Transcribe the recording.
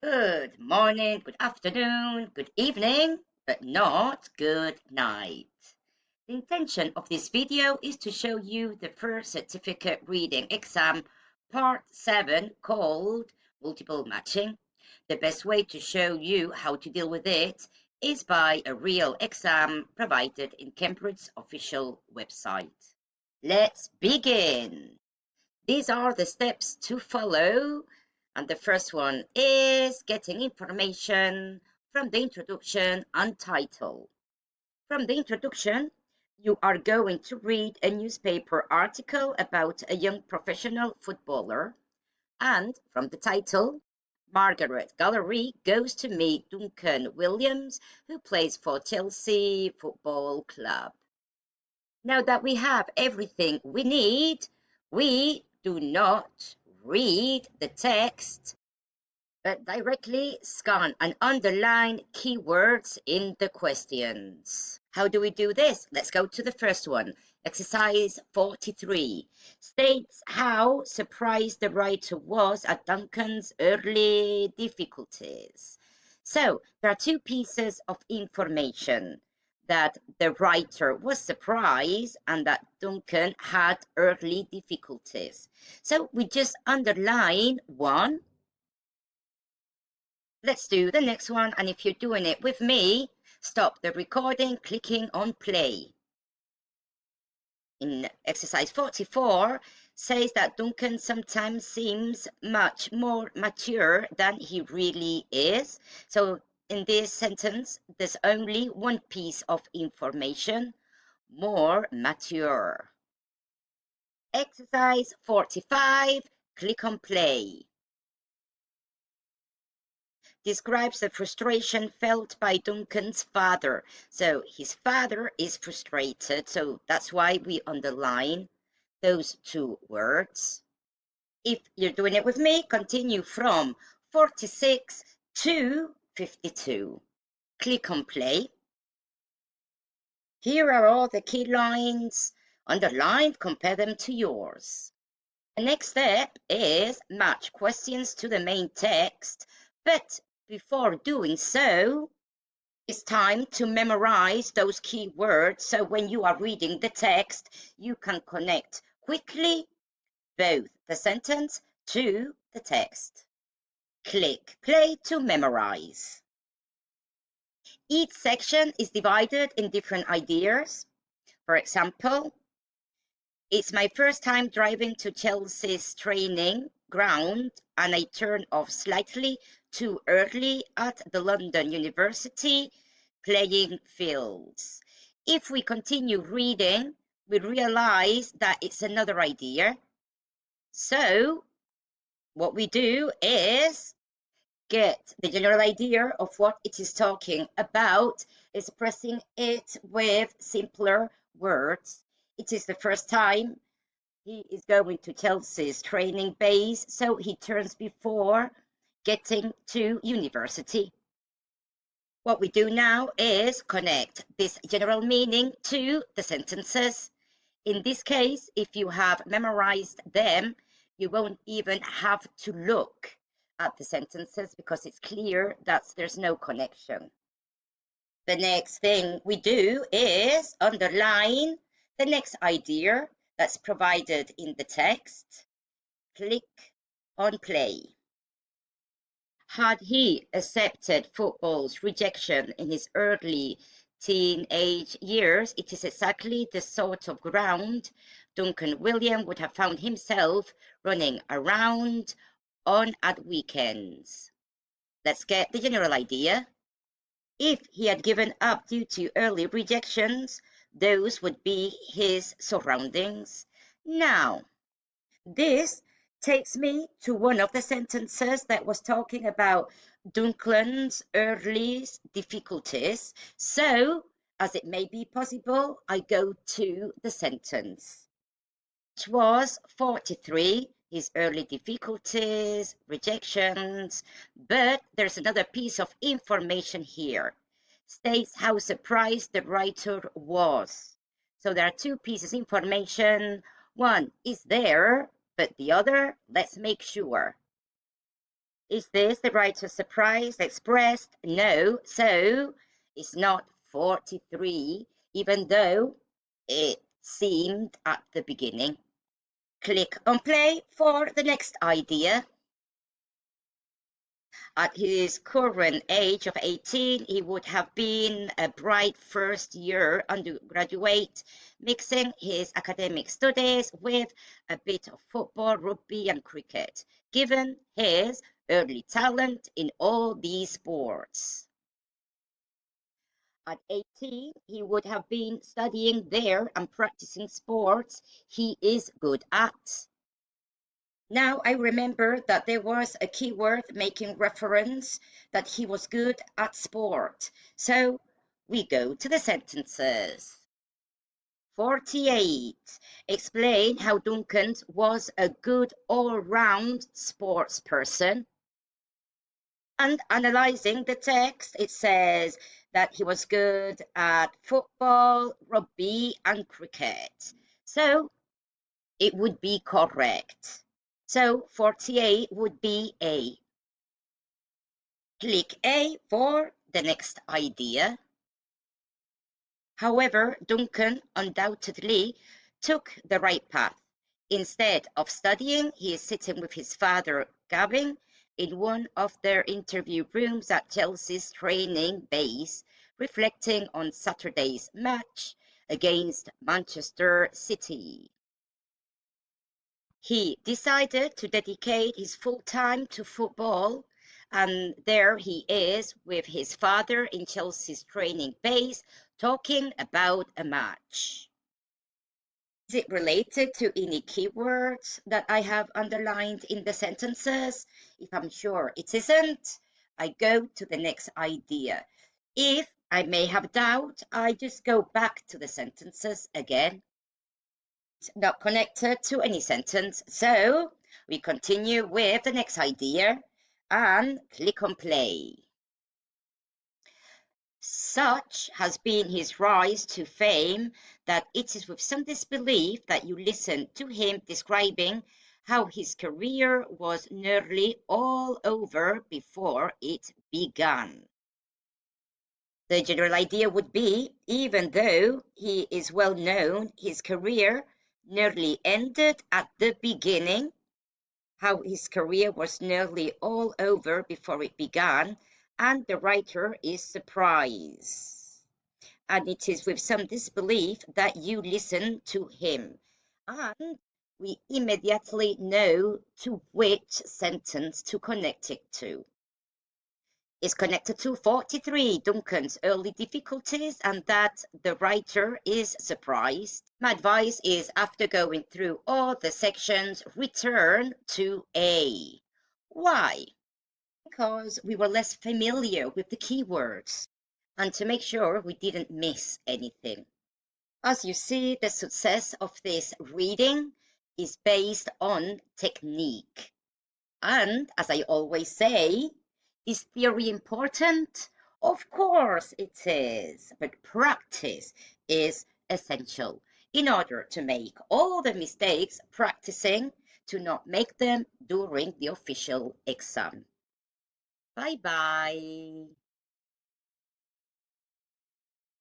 Good morning, good afternoon, good evening, but not good night. The intention of this video is to show you the first certificate reading exam, part 7, called multiple matching. The best way to show you how to deal with it is by a real exam provided in Cambridge's official website. Let's begin. These are the steps to follow, and the first one is getting information from the introduction and title. From the introduction, you are going to read a newspaper article about a young professional footballer, and from the title, Margaret Gallery goes to meet Duncan Williams, who plays for Chelsea Football Club. Now that we have everything we need, we do not read the text, but directly scan and underline keywords in the questions. How do we do this? Let's go to the first one. Exercise 43 states how surprised the writer was at Duncan's early difficulties. So there are two pieces of information: that the writer was surprised and that Duncan had early difficulties. So we just underline one. Let's do the next one, and if you're doing it with me, stop the recording clicking on play. In exercise 44 says that Duncan sometimes seems much more mature than he really is. So in this sentence, there's only one piece of information: more mature. Exercise 45, click on play. Describes the frustration felt by Duncan's father. So his father is frustrated, so that's why we underline those two words. If you're doing it with me, continue from 46 to 52. Click on play. Here are all the key lines underlined. Compare them to yours. The next step is match questions to the main text, but before doing so, it's time to memorize those key words, so when you are reading the text, you can connect quickly both the sentence to the text. Click play to memorize. Each section is divided in different ideas. For example, it's my first time driving to Chelsea's training ground, and I turned off slightly too early at the London University playing fields. If we continue reading, we realize that it's another idea. So what we do is get the general idea of what it is talking about, expressing it with simpler words. It is the first time he is going to Chelsea's training base, so he turns before getting to university. What we do now is connect this general meaning to the sentences. In this case, if you have memorized them, you won't even have to look at the sentences because it's clear that there's no connection. The next thing we do is underline the next idea that's provided in the text. Click on play. Had he accepted football's rejection in his early teenage years, it is exactly the sort of ground Duncan William would have found himself running around on at weekends. Let's get the general idea. If he had given up due to early rejections, those would be his surroundings. Now, this takes me to one of the sentences that was talking about Duncan's early difficulties. So, as it may be possible, I go to the sentence, which was 43, his early difficulties, rejections, but there's another piece of information here. States how surprised the writer was. So there are two pieces of information. One is there, but the other, let's make sure. Is this the writer's surprise expressed? No, so it's not 43, even though it seemed at the beginning. Click on play for the next idea. At his current age of 18, he would have been a bright first-year undergraduate, mixing his academic studies with a bit of football, rugby, and cricket, given his early talent in all these sports. At 18, he would have been studying there and practicing sports he is good at. Now I remember that there was a keyword making reference that he was good at sport. So we go to the sentences. 48. Explain how Duncan was a good all-round sports person. And analyzing the text, it says that he was good at football, rugby, and cricket. So it would be correct. So 48 would be A. Click A for the next idea. However, Duncan undoubtedly took the right path. Instead of studying, he is sitting with his father, Gavin, in one of their interview rooms at Chelsea's training base, reflecting on Saturday's match against Manchester City. He decided to dedicate his full time to football, and there he is with his father in Chelsea's training base talking about a match. Is it related to any keywords that I have underlined in the sentences? If I'm sure it isn't, I go to the next idea. If I may have doubt, I just go back to the sentences again. Not connected to any sentence, so we continue with the next idea and click on play. Such has been his rise to fame that it is with some disbelief that you listen to him describing how his career was nearly all over before it began. The general idea would be, even though he is well known, his career nearly ended at the beginning, how his career was nearly all over before it began, and the writer is surprised. And it is with some disbelief that you listen to him. And we immediately know to which sentence to connect it to. Is connected to 43, Duncan's early difficulties, and that the writer is surprised. My advice is, after going through all the sections, return to A. Why? Because we were less familiar with the keywords, and to make sure we didn't miss anything. As you see, the success of this reading is based on technique. And as I always say, is theory important? Of course it is, but practice is essential in order to make all the mistakes practicing to not make them during the official exam. Bye bye.